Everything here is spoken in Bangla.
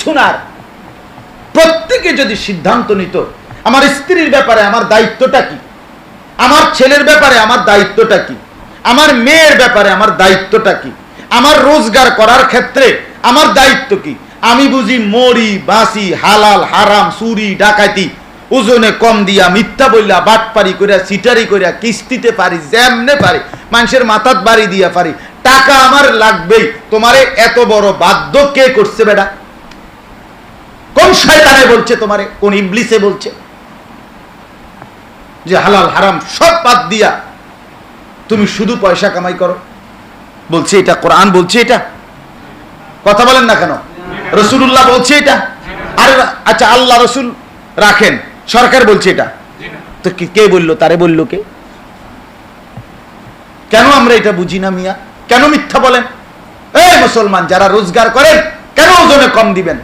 কিচ্ছু না। প্রত্যেকে যদি সিদ্ধান্ত নিত আমার স্ত্রীর ব্যাপারে আমার দায়িত্বটা কি, আমার ছেলের ব্যাপারে আমার দায়িত্বটা কি, আমার মেয়ের ব্যাপারে আমার দায়িত্বটা কি, আমার রোজগার করার ক্ষেত্রে আমার দায়িত্ব কি, আমি বুঝি মরি বাসি হালাল হারাম চুরি ডাকাতি ওজনে কম দিয়া মিথ্যা বললা বাটপারি করিয়া সিটারি করিয়া কিস্তিতে পারি যেমনে পারি মানুষের মাথাত বাড়ি দিয়া পারি, টাকা আমার লাগবেই। তোমারে এত বড় বাধ্য কে করছে বেটা? কোন শয়তানে বলছে তোমারে? কোন ইবলিসে বলছে যে হালাল হারাম সব বাদ দিয়া তুমি শুধু পয়সা কামাই করো? বলছে এটা? কোরআন বলছে এটা? কথা বলেন না কেন? রাসূলুল্লাহ বলছে এটা? আর আচ্ছা আল্লাহ রাসূল রাখেন, সরকার বলছে এটা, তো কে বললো? তারে বললো কে? কেন আমরা এটা বুঝি না মিয়া? কেন মিথ্যা বলেন? এই মুসলমান যারা রোজগার করেন কেন ওজনে কম দিবেন?